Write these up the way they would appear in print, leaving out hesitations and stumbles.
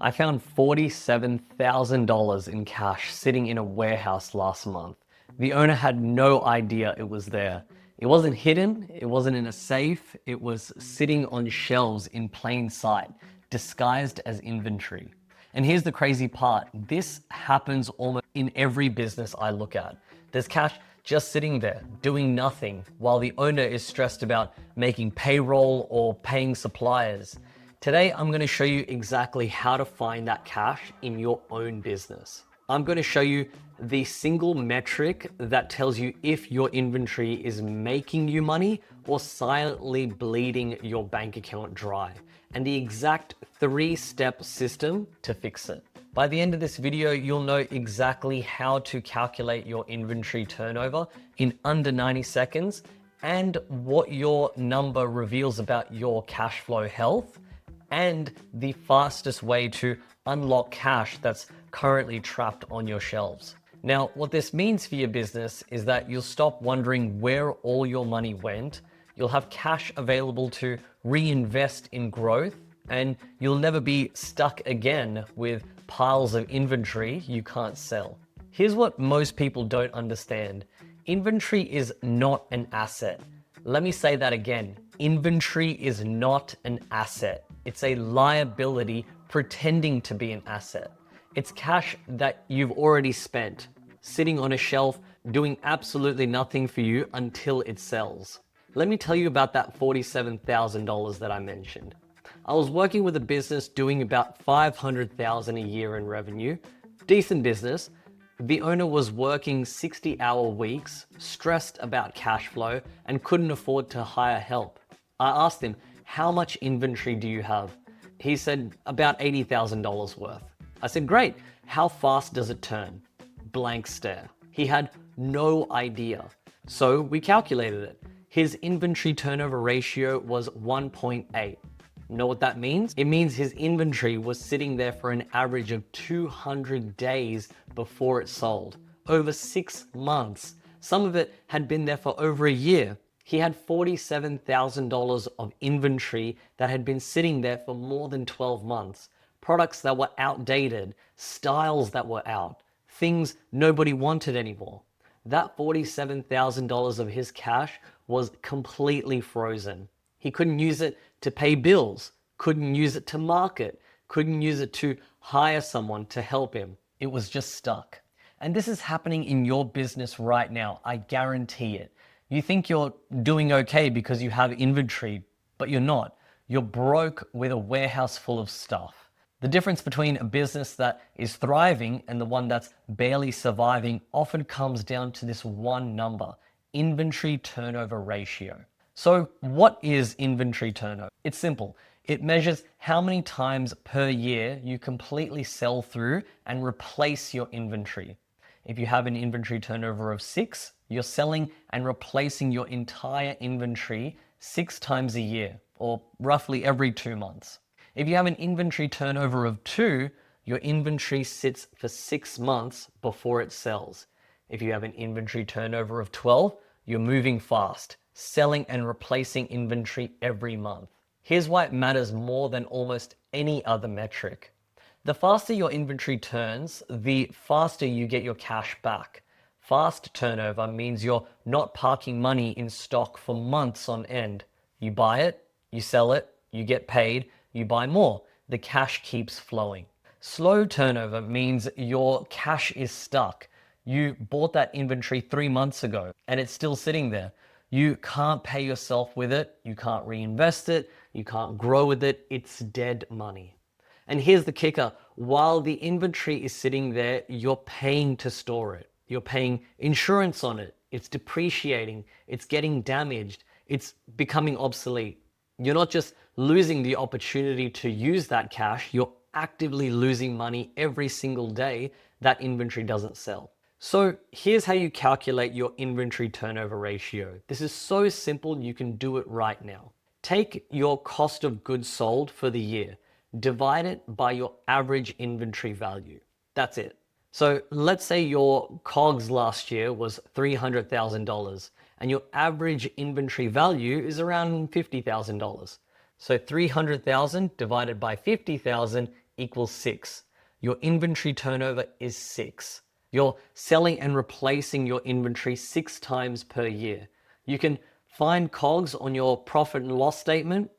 I found $47,000 in cash sitting in a warehouse last month. The owner had no idea it was there. It wasn't hidden, it wasn't in a safe, it was sitting on shelves in plain sight, disguised as inventory. And here's the crazy part, this happens almost in every business I look at. There's cash just sitting there, doing nothing, while the owner is stressed about making payroll or paying suppliers. Today, I'm going to show you exactly how to find that cash in your own business. I'm going to show you the single metric that tells you if your inventory is making you money or silently bleeding your bank account dry, and the exact 3-step system to fix it. By the end of this video, you'll know exactly how to calculate your inventory turnover in under 90 seconds and what your number reveals about your cash flow health and the fastest way to unlock cash that's currently trapped on your shelves. Now, what this means for your business is that you'll stop wondering where all your money went, you'll have cash available to reinvest in growth, and you'll never be stuck again with piles of inventory you can't sell. Here's what most people don't understand. Inventory is not an asset. Let me say that again. Inventory is not an asset. It's a liability pretending to be an asset. It's cash that you've already spent, sitting on a shelf, doing absolutely nothing for you until it sells. Let me tell you about that $47,000 that I mentioned. I was working with a business doing about $500,000 a year in revenue, decent business. The owner was working 60-hour weeks, stressed about cash flow, and couldn't afford to hire help. I asked him, how much inventory do you have? He said, about $80,000 worth. I said, great, how fast does it turn? Blank stare. He had no idea. So we calculated it. His inventory turnover ratio was 1.8. Know what that means? It means his inventory was sitting there for an average of 200 days before it sold. Over 6 months. Some of it had been there for over a year. He had $47,000 of inventory that had been sitting there for more than 12 months. Products that were outdated, styles that were out, things nobody wanted anymore. That $47,000 of his cash was completely frozen. He couldn't use it to pay bills, couldn't use it to market, couldn't use it to hire someone to help him. It was just stuck. And this is happening in your business right now, I guarantee it. You think you're doing okay because you have inventory, but you're not. You're broke with a warehouse full of stuff. The difference between a business that is thriving and the one that's barely surviving often comes down to this one number, inventory turnover ratio. So what is inventory turnover? It's simple. It measures how many times per year you completely sell through and replace your inventory. If you have an inventory turnover of 6, you're selling and replacing your entire inventory 6 times a year, or roughly every 2 months. If you have an inventory turnover of 2, your inventory sits for 6 months before it sells. If you have an inventory turnover of 12, you're moving fast, selling and replacing inventory every month. Here's why it matters more than almost any other metric. The faster your inventory turns, the faster you get your cash back. Fast turnover means you're not parking money in stock for months on end. You buy it, you sell it, you get paid, you buy more. The cash keeps flowing. Slow turnover means your cash is stuck. You bought that inventory 3 months ago and it's still sitting there. You can't pay yourself with it, you can't reinvest it, you can't grow with it, it's dead money. And here's the kicker, while the inventory is sitting there, you're paying to store it. You're paying insurance on it, it's depreciating, it's getting damaged, it's becoming obsolete. You're not just losing the opportunity to use that cash, you're actively losing money every single day that inventory doesn't sell. So here's how you calculate your inventory turnover ratio. This is so simple, you can do it right now. Take your cost of goods sold for the year, divide it by your average inventory value. That's it. So let's say your COGS last year was $300,000 and your average inventory value is around $50,000. So 300,000 divided by 50,000 equals 6. Your inventory turnover is 6. You're selling and replacing your inventory 6 times per year. You can find COGS on your profit and loss statement.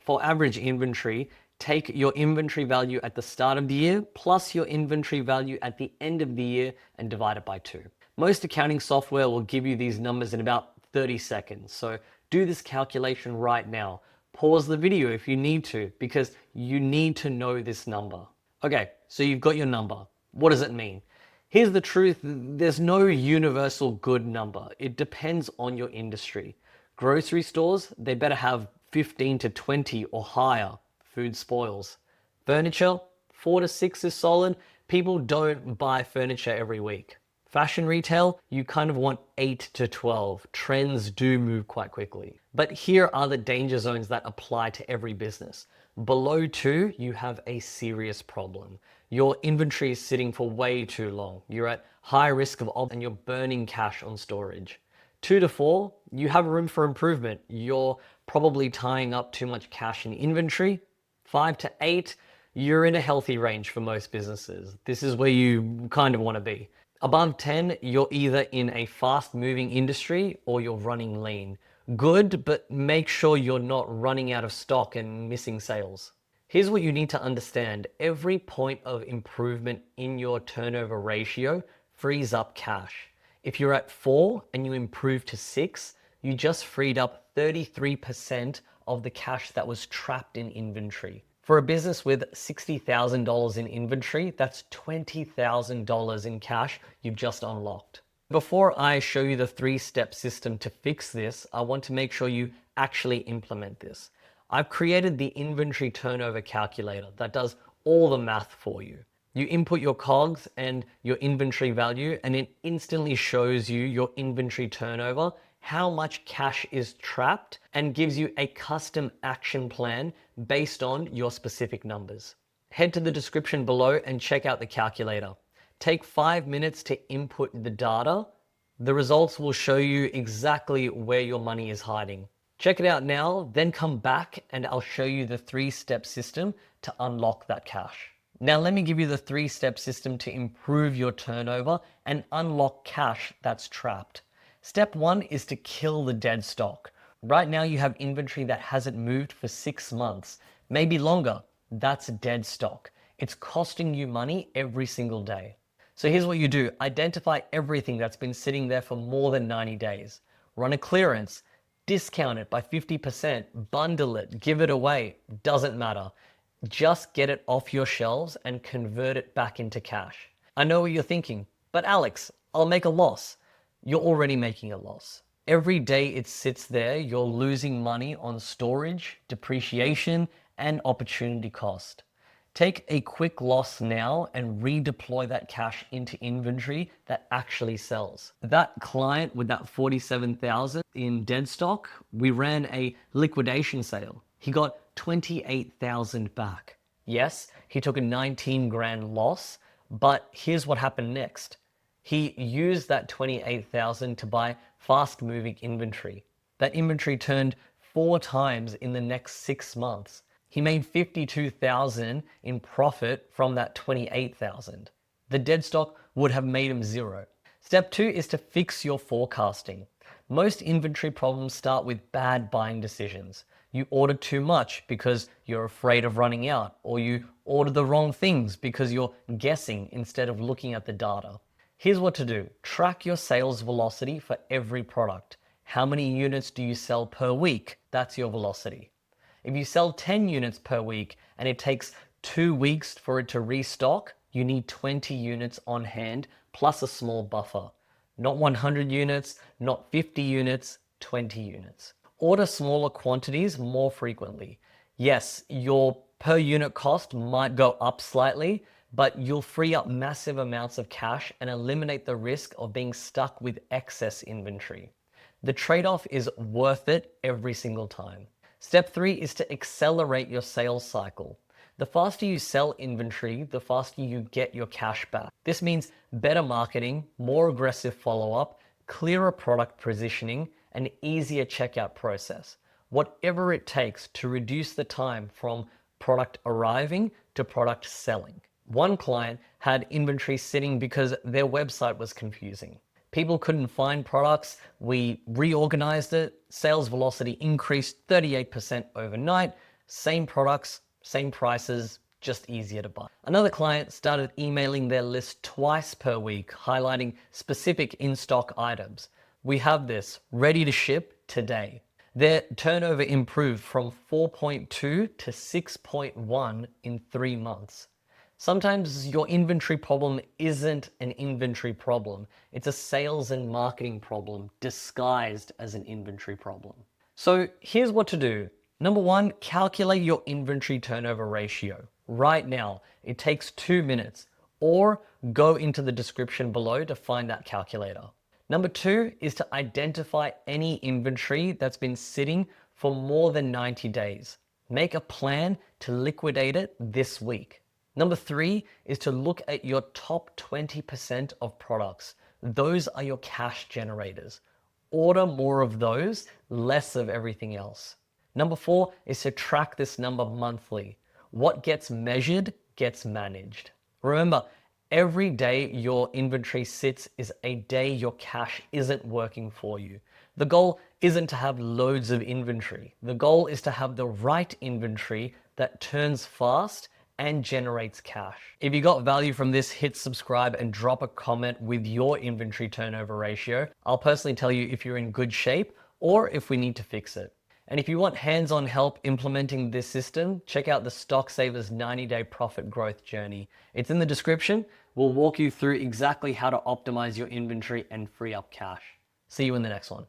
For average inventory, take your inventory value at the start of the year plus your inventory value at the end of the year and divide it by 2. Most accounting software will give you these numbers in about 30 seconds. So do this calculation right now. Pause the video if you need to, because you need to know this number. Okay, so you've got your number. What does it mean? Here's the truth, there's no universal good number. It depends on your industry. Grocery stores, they better have 15 to 20 or higher. Food spoils. Furniture, 4 to 6 is solid. People don't buy furniture every week. Fashion retail, you kind of want 8 to 12. Trends do move quite quickly. But here are the danger zones that apply to every business. Below 2, you have a serious problem. Your inventory is sitting for way too long. You're at high risk of and you're burning cash on storage. 2 to 4, you have room for improvement. You're probably tying up too much cash in inventory. 5 to 8, you're in a healthy range for most businesses. This is where you kind of want to be. Above 10, you're either in a fast moving industry or you're running lean. Good, but make sure you're not running out of stock and missing sales. Here's what you need to understand. Every point of improvement in your turnover ratio frees up cash. If you're at 4 and you improve to 6, you just freed up 33% of the cash that was trapped in inventory. For a business with $60,000 in inventory, that's $20,000 in cash you've just unlocked. Before I show you the 3-step system to fix this, I want to make sure you actually implement this. I've created the inventory turnover calculator that does all the math for you. You input your COGS and your inventory value, and it instantly shows you your inventory turnover, how much cash is trapped, and gives you a custom action plan based on your specific numbers. Head to the description below and check out the calculator. Take 5 minutes to input the data. The results will show you exactly where your money is hiding. Check it out now, then come back and I'll show you the 3-step system to unlock that cash. Now let me give you the 3-step system to improve your turnover and unlock cash that's trapped. Step 1 is to kill the dead stock. Right now you have inventory that hasn't moved for 6 months, maybe longer. That's dead stock. It's costing you money every single day. So here's what you do. Identify everything that's been sitting there for more than 90 days. Run a clearance, discount it by 50%, bundle it, give it away, doesn't matter. Just get it off your shelves and convert it back into cash. I know what you're thinking, but Alex, I'll make a loss. You're already making a loss. Every day it sits there, you're losing money on storage, depreciation, and opportunity cost. Take a quick loss now and redeploy that cash into inventory that actually sells. That client with that 47,000 in dead stock, we ran a liquidation sale. He got 28,000 back. Yes, he took a 19 grand loss, but here's what happened next. He used that 28,000 to buy fast moving inventory. That inventory turned 4 times in the next 6 months. He made 52,000 in profit from that 28,000. The dead stock would have made him 0. Step 2 is to fix your forecasting. Most inventory problems start with bad buying decisions. You order too much because you're afraid of running out, or you order the wrong things because you're guessing instead of looking at the data. Here's what to do. Track your sales velocity for every product. How many units do you sell per week? That's your velocity. If you sell 10 units per week and it takes 2 weeks for it to restock, you need 20 units on hand plus a small buffer. Not 100 units, not 50 units, 20 units. Order smaller quantities more frequently. Yes, your per unit cost might go up slightly, but you'll free up massive amounts of cash and eliminate the risk of being stuck with excess inventory. The trade-off is worth it every single time. Step 3 is to accelerate your sales cycle. The faster you sell inventory, the faster you get your cash back. This means better marketing, more aggressive follow-up, clearer product positioning, an easier checkout process. Whatever it takes to reduce the time from product arriving to product selling. One client had inventory sitting because their website was confusing. People couldn't find products. We reorganized it. Sales velocity increased 38% overnight. Same products, same prices, just easier to buy. Another client started emailing their list twice per week, highlighting specific in-stock items. We have this ready to ship today. Their turnover improved from 4.2 to 6.1 in 3 months. Sometimes your inventory problem isn't an inventory problem. It's a sales and marketing problem disguised as an inventory problem. So here's what to do. Number one, calculate your inventory turnover ratio. Right now, it takes 2 minutes, or go into the description below to find that calculator. Number two is to identify any inventory that's been sitting for more than 90 days. Make a plan to liquidate it this week. Number three is to look at your top 20% of products. Those are your cash generators. Order more of those, less of everything else. Number four is to track this number monthly. What gets measured gets managed. Remember, every day your inventory sits is a day your cash isn't working for you. The goal isn't to have loads of inventory. The goal is to have the right inventory that turns fast and generates cash. If you got value from this, hit subscribe and drop a comment with your inventory turnover ratio. I'll personally tell you if you're in good shape or if we need to fix it. And if you want hands-on help implementing this system, check out the Stock Savers 90-day profit growth journey. It's in the description. We'll walk you through exactly how to optimize your inventory and free up cash. See you in the next one.